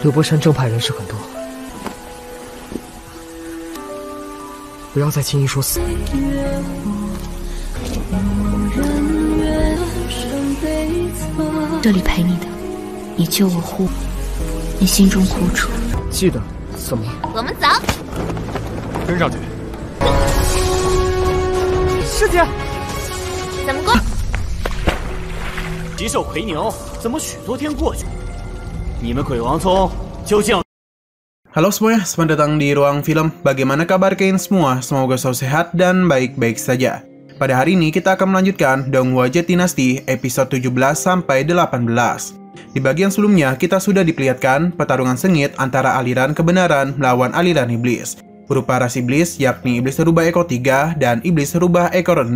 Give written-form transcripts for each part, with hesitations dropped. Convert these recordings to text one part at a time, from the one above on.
六波山正派人士很多，不要再轻易说死。这里陪你的，你救我护我，你心中苦楚。记得，怎么了？我们走。跟上去。师姐，怎么过？极兽奎牛，怎么许多天过去，你们鬼王宗究竟？ Halo semuanya, selamat datang di Ruang Film. Bagaimana kabar kalian semua? Semoga selalu sehat dan baik-baik saja. Pada hari ini kita akan melanjutkan Donghua Jet Dynasty episode 17 sampai 18. Di bagian sebelumnya kita sudah diperlihatkan pertarungan sengit antara aliran kebenaran melawan aliran iblis, berupa ras iblis yakni iblis rubah ekor 3 dan iblis rubah ekor 6.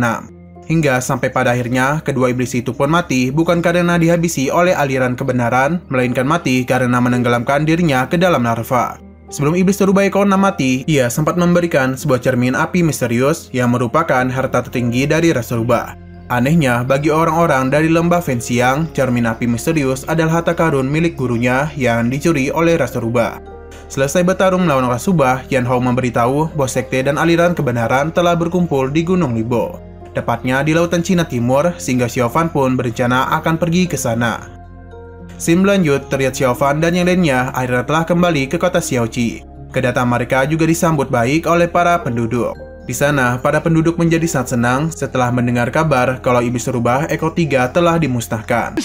Hingga sampai pada akhirnya kedua iblis itu pun mati bukan karena dihabisi oleh aliran kebenaran, melainkan mati karena menenggelamkan dirinya ke dalam larva. Sebelum iblis rubah ekor 6 mati, ia sempat memberikan sebuah cermin api misterius yang merupakan harta tertinggi dari ras rubah. Anehnya, bagi orang-orang dari lembah Fenxiang, cermin api misterius adalah harta karun milik gurunya yang dicuri oleh ras rubah. Selesai bertarung melawan ras rubah, Yan Hao memberitahu bahwa sekte dan aliran kebenaran telah berkumpul di Gunung Libo, tepatnya di lautan Cina Timur, sehingga Xiao Fan pun berencana akan pergi ke sana. Scene berlanjut, terlihat Xiao Fan dan yang lainnya akhirnya telah kembali ke kota Xiaoqi. Kedatangan mereka juga disambut baik oleh para penduduk. Di sana, para penduduk menjadi sangat senang setelah mendengar kabar kalau iblis rubah ekor 3 telah dimusnahkan.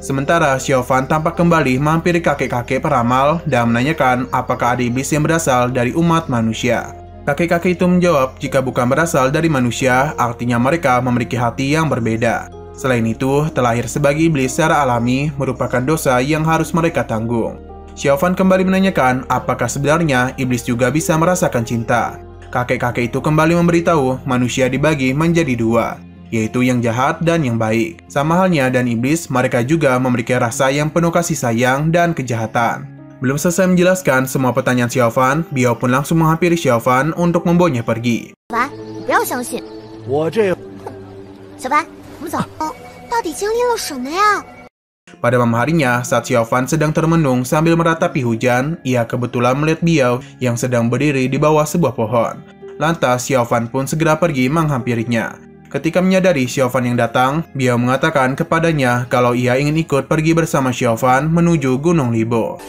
Sementara Xiao Fan tampak kembali menghampiri kakek-kakek peramal dan menanyakan apakah ada iblis yang berasal dari umat manusia. Kakek-kakek itu menjawab jika bukan berasal dari manusia, artinya mereka memiliki hati yang berbeda. Selain itu, terlahir sebagai iblis secara alami merupakan dosa yang harus mereka tanggung. Xiao Fan kembali menanyakan apakah sebenarnya iblis juga bisa merasakan cinta. Kakek-kakek itu kembali memberitahu manusia dibagi menjadi dua, yaitu yang jahat dan yang baik. Sama halnya dan iblis, mereka juga memiliki rasa yang penuh kasih sayang dan kejahatan. Belum selesai menjelaskan semua pertanyaan Xiao Fan, Biao pun langsung menghampiri Xiao Fan untuk membawanya pergi. Pada malam harinya, saat Xiao Fan sedang termenung sambil meratapi hujan, ia kebetulan melihat Biao yang sedang berdiri di bawah sebuah pohon. Lantas, Xiao Fan pun segera pergi menghampirinya. Ketika menyadari Xiao Fan yang datang, Biao mengatakan kepadanya kalau ia ingin ikut pergi bersama Xiao Fan menuju Gunung Libo.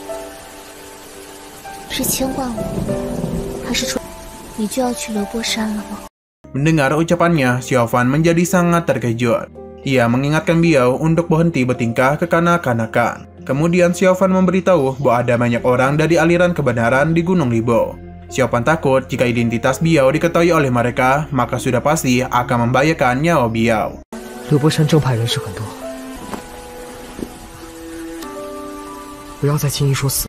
Mendengar ucapannya, Xiao Fan menjadi sangat terkejut. Ia mengingatkan Biao untuk berhenti bertingkah kekanak-kanakan. Kemudian Xiao Fan memberitahu bahwa ada banyak orang dari aliran kebenaran di Gunung Libo. Xiao Fan takut jika identitas Biao diketahui oleh mereka, maka sudah pasti akan membahayakan nyawa Biao. 六波山正派人士很多，不要再轻易说死。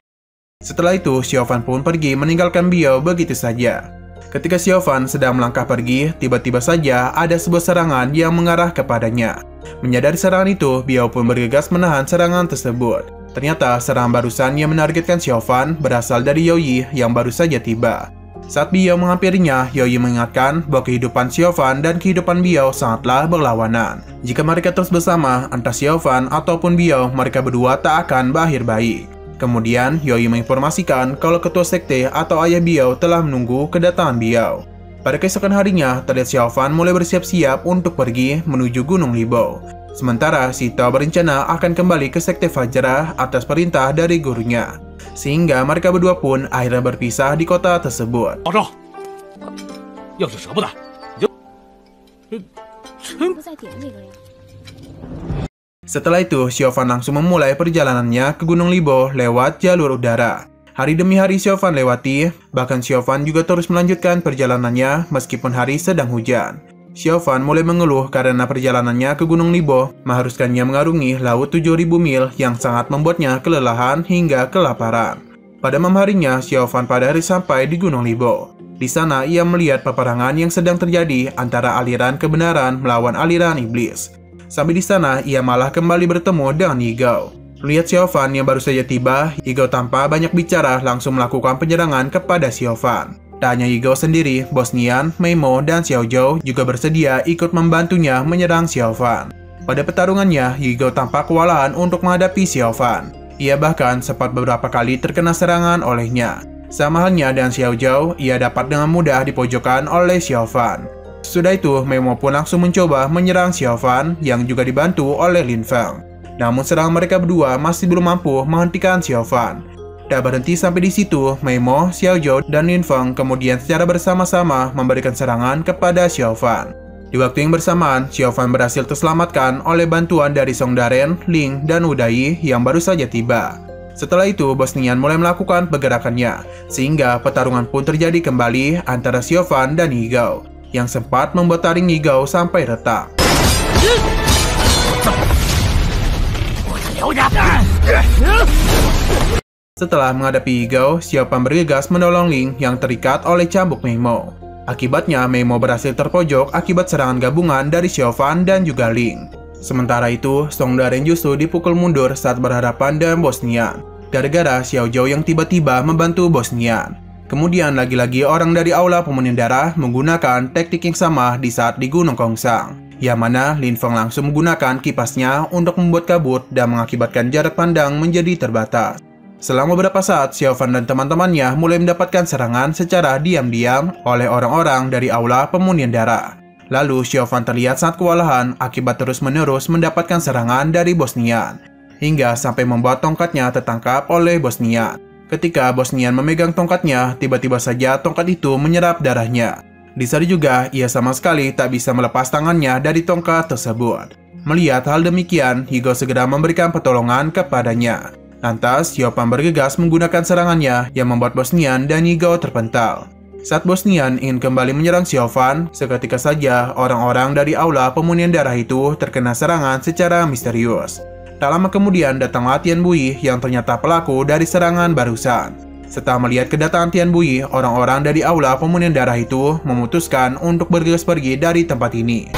Setelah itu, Xiao Fan pun pergi meninggalkan Biao begitu saja. Ketika Xiao Fan sedang melangkah pergi, tiba-tiba saja ada sebuah serangan yang mengarah kepadanya. Menyadari serangan itu, Biao pun bergegas menahan serangan tersebut. Ternyata serangan barusan yang menargetkan Xiao Fan berasal dari Youyi yang baru saja tiba. Saat Biao menghampirinya, Youyi mengingatkan bahwa kehidupan Xiao Fan dan kehidupan Biao sangatlah berlawanan. Jika mereka terus bersama, entah Xiao Fan ataupun Biao, mereka berdua tak akan berakhir baik. Kemudian, Youyi menginformasikan kalau ketua sekte atau ayah Biao telah menunggu kedatangan Biao. Pada keesokan harinya, terlihat Xiao Fan mulai bersiap-siap untuk pergi menuju Gunung Libo. Sementara, si Tao berencana akan kembali ke sekte Fajra atas perintah dari gurunya. Sehingga mereka berdua pun akhirnya berpisah di kota tersebut. Setelah itu, Xiao Fan langsung memulai perjalanannya ke Gunung Libo lewat jalur udara. Hari demi hari Xiao Fan lewati, bahkan Xiao Fan juga terus melanjutkan perjalanannya meskipun hari sedang hujan. Xiao Fan mulai mengeluh karena perjalanannya ke Gunung Libo mengharuskannya mengarungi laut 7.000 mil yang sangat membuatnya kelelahan hingga kelaparan. Pada malam harinya, Xiao Fan pada hari sampai di Gunung Libo. Di sana ia melihat peperangan yang sedang terjadi antara aliran kebenaran melawan aliran iblis. Sampai di sana, ia malah kembali bertemu dengan Ye Gao. Melihat Xiao Fan yang baru saja tiba, Ye Gao tanpa banyak bicara langsung melakukan penyerangan kepada Xiao Fan. Tak hanya Yigao sendiri, Bosnian, Meimo, dan Xiao Zhou juga bersedia ikut membantunya menyerang Xiao Fan. Pada pertarungannya, Yigao tampak kewalahan untuk menghadapi Xiao Fan. Ia bahkan sempat beberapa kali terkena serangan olehnya. Sama halnya dengan Xiao Zhou, ia dapat dengan mudah dipojokkan oleh Xiao Fan. Sesudah itu, Meimo pun langsung mencoba menyerang Xiao Fan yang juga dibantu oleh Lin Feng. Namun serangan mereka berdua masih belum mampu menghentikan Xiao Fan. Tak berhenti sampai di situ, Meimo, Xiao Zhou, dan Lin Feng kemudian secara bersama-sama memberikan serangan kepada Xiao Fan. Di waktu yang bersamaan, Xiao Fan berhasil terselamatkan oleh bantuan dari Song Daren, Ling, dan Wu Dai yang baru saja tiba. Setelah itu, Bosnian mulai melakukan pergerakannya, sehingga pertarungan pun terjadi kembali antara Xiao Fan dan Yigao, yang sempat membuat taring Yigao sampai retak. Setelah menghadapi Yigao, Xiao Fan bergegas menolong Ling yang terikat oleh cambuk Meimo. Akibatnya, Meimo berhasil terpojok akibat serangan gabungan dari Xiao Fan dan juga Ling. Sementara itu, Song Daren justru dipukul mundur saat berhadapan dengan Bosnian, gara-gara Xiao Zhou yang tiba-tiba membantu Bosnian. Kemudian lagi-lagi orang dari Aula Pemunin Darah menggunakan teknik yang sama di saat di Gunung Kongsang, yang mana Lin Feng langsung menggunakan kipasnya untuk membuat kabut dan mengakibatkan jarak pandang menjadi terbatas. Selama beberapa saat, Xiao Fan dan teman-temannya mulai mendapatkan serangan secara diam-diam oleh orang-orang dari Aula Pemunian Darah. Lalu Xiao Fan terlihat sangat kewalahan akibat terus-menerus mendapatkan serangan dari Bosnian, hingga sampai membuat tongkatnya tertangkap oleh Bosnian. Ketika Bosnian memegang tongkatnya, tiba-tiba saja tongkat itu menyerap darahnya. Di saat juga, ia sama sekali tak bisa melepas tangannya dari tongkat tersebut. Melihat hal demikian, Yigao segera memberikan pertolongan kepadanya. Lantas, Xiao Fan bergegas menggunakan serangannya yang membuat Bosnian dan Yigao terpental. Saat Bosnian ingin kembali menyerang Xiao Fan, seketika saja orang-orang dari Aula Pemunian Darah itu terkena serangan secara misterius. Tak lama kemudian datanglah Tian Bui yang ternyata pelaku dari serangan barusan. Setelah melihat kedatangan Tian Bui, orang-orang dari Aula Pemunian Darah itu memutuskan untuk bergegas pergi dari tempat ini.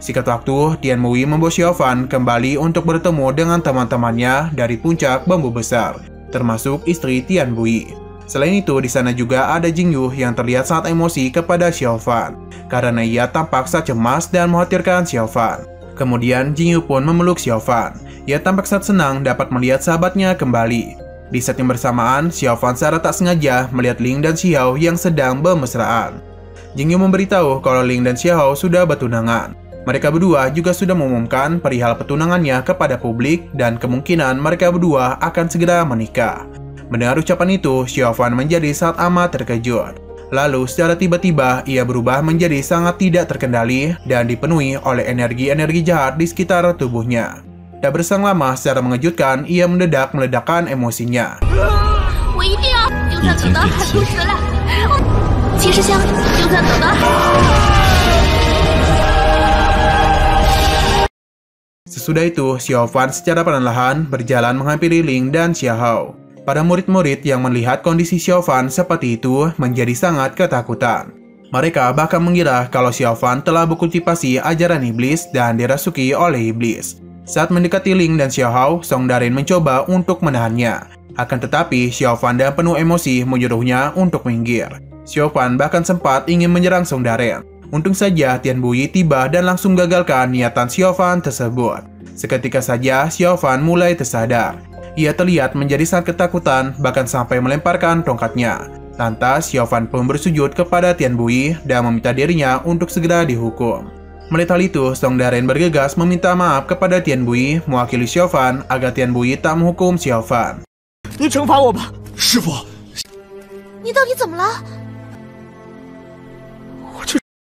Singkat waktu, Tian Bui membawa Xiao Fan kembali untuk bertemu dengan teman-temannya dari puncak bambu besar, termasuk istri Tian Bui. Selain itu, di sana juga ada Jingyu yang terlihat sangat emosi kepada Xiao Fan, karena ia tampak sangat cemas dan mengkhawatirkan Xiao Fan. Kemudian, Jingyu pun memeluk Xiao Fan. Ia tampak sangat senang dapat melihat sahabatnya kembali. Di saat yang bersamaan, Xiao Fan secara tak sengaja melihat Ling dan Xiao yang sedang bermesraan. Jingyu memberitahu kalau Ling dan Xiao sudah bertunangan. Mereka berdua juga sudah mengumumkan perihal pertunangannya kepada publik dan kemungkinan mereka berdua akan segera menikah. Mendengar ucapan itu, Xiao Fan menjadi sangat amat terkejut. Lalu secara tiba-tiba ia berubah menjadi sangat tidak terkendali dan dipenuhi oleh energi-energi jahat di sekitar tubuhnya. Tak berselang lama, secara mengejutkan ia mendadak meledakkan emosinya. Sesudah itu, Xiao Fan secara perlahan berjalan menghampiri Ling dan Xiao. Para murid-murid yang melihat kondisi Xiao Fan seperti itu menjadi sangat ketakutan. Mereka bahkan mengira kalau Xiao Fan telah berkultivasi ajaran iblis dan dirasuki oleh iblis. Saat mendekati Ling dan Xiao, Song Daren mencoba untuk menahannya. Akan tetapi, Xiao Fan dengan penuh emosi menyuruhnya untuk minggir. Xiao Fan bahkan sempat ingin menyerang Song Daren. Untung saja Tian Bui tiba dan langsung gagalkan niatan Xiao Fan tersebut. Seketika saja Xiao Fan mulai tersadar. Ia terlihat menjadi sangat ketakutan, bahkan sampai melemparkan tongkatnya. Lantas Xiao Fan pun bersujud kepada Tian Bui dan meminta dirinya untuk segera dihukum. Melihat hal itu, Song Daren bergegas meminta maaf kepada Tian Bui mewakili Xiao Fan agar Tian Bui tak menghukum Xiao Fan. 你惩罚我吧，师傅，你到底怎么了？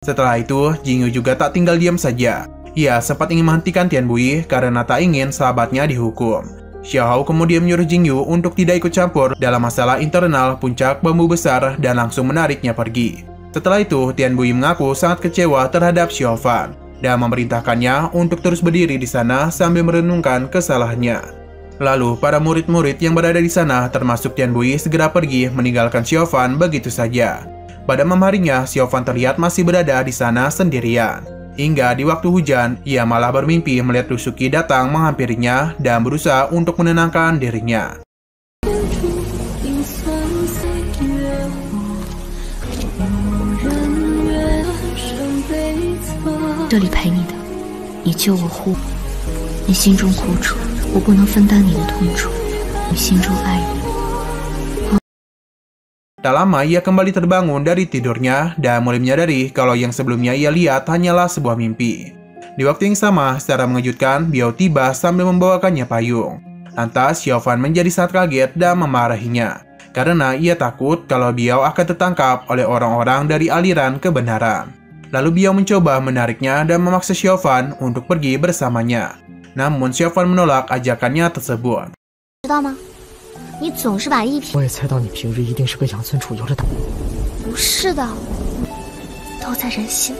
Setelah itu, Jingyu juga tak tinggal diam saja. Ia sempat ingin menghentikan Tian Bui karena tak ingin sahabatnya dihukum. Xiao kemudian menyuruh Jingyu untuk tidak ikut campur dalam masalah internal puncak bambu besar dan langsung menariknya pergi. Setelah itu, Tian Bui mengaku sangat kecewa terhadap Xiao Fan dan memerintahkannya untuk terus berdiri di sana sambil merenungkan kesalahannya. Lalu, para murid-murid yang berada di sana termasuk Tian Bui segera pergi meninggalkan Xiao Fan begitu saja. Pada malam harinya, Xiao Fan terlihat masih berada di sana sendirian. Hingga di waktu hujan, ia malah bermimpi melihat Rusuki datang menghampirinya dan berusaha untuk menenangkan dirinya. 这里陪你的，你救我护我，你心中苦楚，我不能分担你的痛楚，你心中爱人。 Tak lama ia kembali terbangun dari tidurnya dan mulai menyadari kalau yang sebelumnya ia lihat hanyalah sebuah mimpi. Di waktu yang sama, secara mengejutkan, Biao tiba sambil membawakannya payung. Lantas, Xiaofan menjadi sangat kaget dan memarahinya, karena ia takut kalau Biao akan tertangkap oleh orang-orang dari aliran kebenaran. Lalu Biao mencoba menariknya dan memaksa Xiaofan untuk pergi bersamanya. Namun Xiaofan menolak ajakannya tersebut. 知道吗？ 你总是把一瓶……我也猜到你平日一定是被养尊处优的打。不是的，都在人心。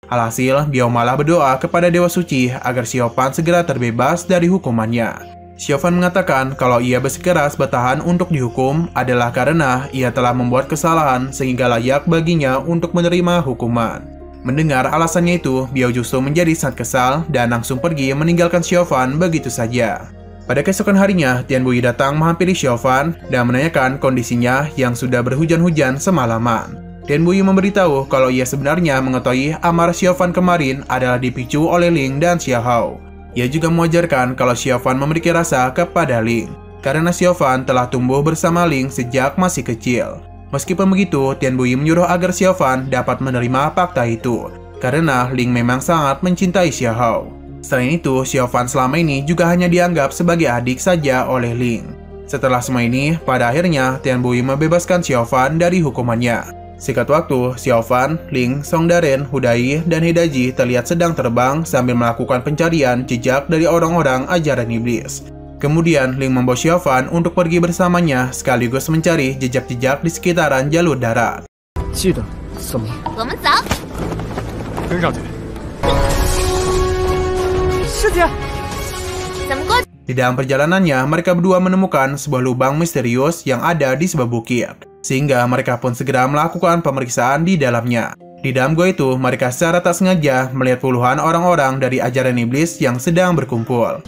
Alhasil, Biao malah berdoa kepada Dewa Suci agar Xiaofan segera terbebas dari hukumannya. Xiaofan mengatakan kalau ia bersikeras bertahan untuk dihukum adalah karena ia telah membuat kesalahan sehingga layak baginya untuk menerima hukuman. Mendengar alasannya itu, Biao justru menjadi sangat kesal dan langsung pergi meninggalkan Xiaofan begitu saja. Pada keesokan harinya, Tian Buyi datang menghampiri Xiaofan dan menanyakan kondisinya yang sudah berhujan-hujan semalaman. Tian Buyi memberitahu kalau ia sebenarnya mengetahui amarah Xiaofan kemarin adalah dipicu oleh Ling dan Xiaohao. Ia juga mewajarkan kalau Xiaofan memiliki rasa kepada Ling, karena Xiaofan telah tumbuh bersama Ling sejak masih kecil. Meskipun begitu, Tian Buyi menyuruh agar Xiaofan dapat menerima fakta itu, karena Ling memang sangat mencintai Xiaohao. Selain itu, Xiaofan selama ini juga hanya dianggap sebagai adik saja oleh Ling. Setelah semua ini, pada akhirnya Tian Buyi membebaskan Xiaofan dari hukumannya. Singkat waktu, Xiaofan, Ling, Songdaren, Hudai, dan Hedaji terlihat sedang terbang sambil melakukan pencarian jejak dari orang-orang ajaran iblis. Kemudian, Ling membawa Xiaofan untuk pergi bersamanya sekaligus mencari jejak-jejak di sekitaran jalur darat. 记得怎么？我们走。跟上去。 师姐， 怎么过？ Di dalam perjalanannya, mereka berdua menemukan sebuah lubang misterius yang ada di sebuah bukit, sehingga mereka pun segera melakukan pemeriksaan di dalamnya. Di dalam gua itu, mereka secara tak sengaja melihat puluhan orang-orang dari ajaran iblis yang sedang berkumpul.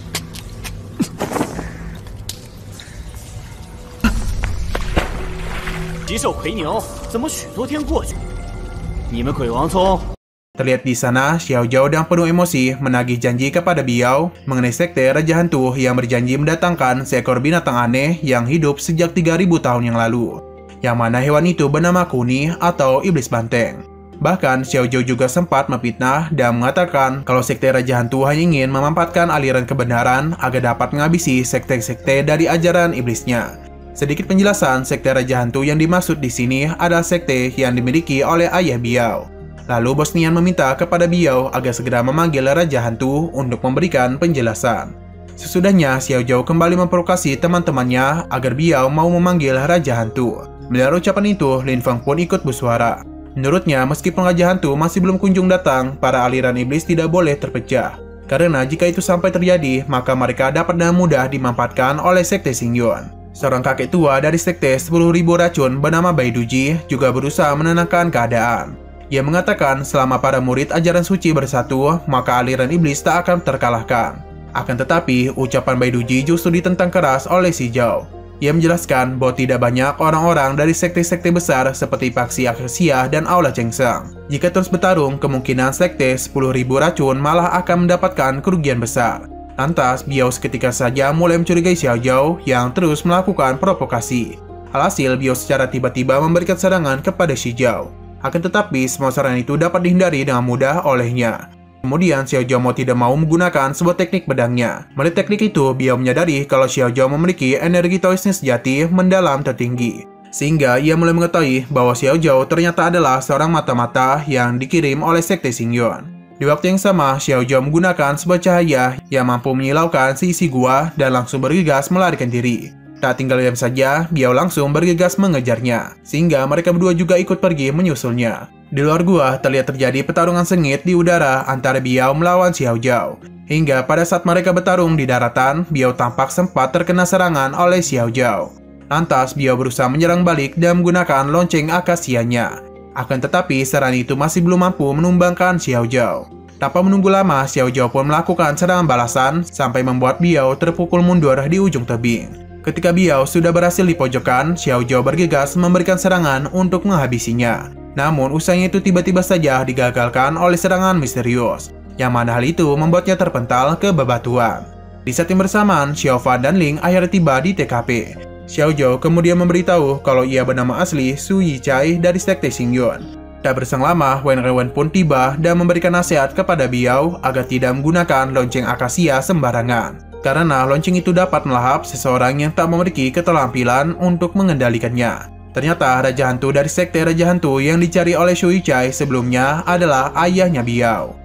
Terlihat di sana, Xiao Zhao dan penuh emosi menagih janji kepada Biao mengenai sekte Raja Hantu yang berjanji mendatangkan seekor binatang aneh yang hidup sejak 3000 tahun yang lalu, yang mana hewan itu bernama Kuni atau Iblis Banteng. Bahkan, Xiao Zhao juga sempat memfitnah dan mengatakan kalau sekte Raja Hantu hanya ingin memanfaatkan aliran kebenaran agar dapat menghabisi sekte-sekte dari ajaran iblisnya. Sedikit penjelasan, sekte Raja Hantu yang dimaksud di sini adalah sekte yang dimiliki oleh ayah Biao. Lalu Bos Nian meminta kepada Biao agar segera memanggil Raja Hantu untuk memberikan penjelasan. Sesudahnya, Xiao Zhao kembali memprovokasi teman-temannya agar Biao mau memanggil Raja Hantu. Mendengar ucapan itu, Lin Feng pun ikut bersuara. Menurutnya, meskipun Raja Hantu masih belum kunjung datang, para aliran iblis tidak boleh terpecah. Karena jika itu sampai terjadi, maka mereka dapat dengan mudah dimanfaatkan oleh sekte Xingyuan. Seorang kakek tua dari sekte 10.000 racun bernama Baiduji juga berusaha menenangkan keadaan. Ia mengatakan selama para murid ajaran suci bersatu, maka aliran iblis tak akan terkalahkan. Akan tetapi, ucapan Baiduji justru ditentang keras oleh Xi Zhao. Ia menjelaskan bahwa tidak banyak orang-orang dari sekte-sekte besar seperti Paksi Akasia dan Aula Chengsang. Jika terus bertarung, kemungkinan sekte 10.000 racun malah akan mendapatkan kerugian besar. Lantas, Biao seketika saja mulai mencurigai Xiao Zhao yang terus melakukan provokasi. Alhasil, Biao secara tiba-tiba memberikan serangan kepada Xi Zhao. Akan tetapi, semua serangan itu dapat dihindari dengan mudah olehnya. Kemudian, Xiao Zhao mau tidak mau menggunakan sebuah teknik pedangnya. Melalui teknik itu, Biao menyadari kalau Xiao Zhao memiliki energi Taoisme sejati mendalam tertinggi. Sehingga ia mulai mengetahui bahwa Xiao Zhao ternyata adalah seorang mata-mata yang dikirim oleh sekte Xingyuan. Di waktu yang sama, Xiao Zhao menggunakan sebuah cahaya yang mampu menyilaukan seisi gua dan langsung bergegas melarikan diri. Tak tinggal diam saja, Biao langsung bergegas mengejarnya, sehingga mereka berdua juga ikut pergi menyusulnya. Di luar gua, terlihat terjadi pertarungan sengit di udara antara Biao melawan Xiao Zhao. Hingga pada saat mereka bertarung di daratan, Biao tampak sempat terkena serangan oleh Xiao Zhao. Lantas, Biao berusaha menyerang balik dan menggunakan lonceng akasianya. Akan tetapi serangan itu masih belum mampu menumbangkan Xiao Zhao. Tanpa menunggu lama, Xiao Zhao pun melakukan serangan balasan sampai membuat Biao terpukul mundur di ujung tebing. Ketika Biao sudah berhasil dipojokkan, Xiao Zhao bergegas memberikan serangan untuk menghabisinya. Namun usahanya itu tiba-tiba saja digagalkan oleh serangan misterius, yang mana hal itu membuatnya terpental ke bebatuan. Di saat yang bersamaan, Xiao Fan dan Ling akhirnya tiba di TKP. Xiao Zhao kemudian memberitahu kalau ia bernama asli Su Yichai dari Sekte Xingyuan. Tak berselang lama, Wen Renwen pun tiba dan memberikan nasihat kepada Biao agar tidak menggunakan lonceng akasia sembarangan. Karena lonceng itu dapat melahap seseorang yang tak memiliki keterampilan untuk mengendalikannya. Ternyata Raja Hantu dari Sekte Raja Hantu yang dicari oleh Su Yichai sebelumnya adalah ayahnya Biao.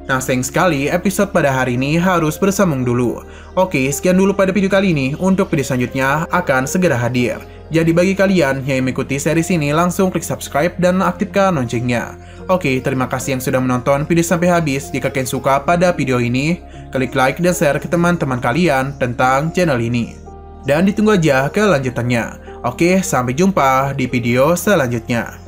Nah, sayang sekali episode pada hari ini harus bersambung dulu. Oke, sekian dulu pada video kali ini. Untuk video selanjutnya akan segera hadir. Jadi bagi kalian yang mengikuti series ini, langsung klik subscribe dan aktifkan loncengnya. Oke, terima kasih yang sudah menonton video sampai habis. Jika kalian suka pada video ini, klik like dan share ke teman-teman kalian tentang channel ini. Dan ditunggu aja kelanjutannya. Oke, sampai jumpa di video selanjutnya.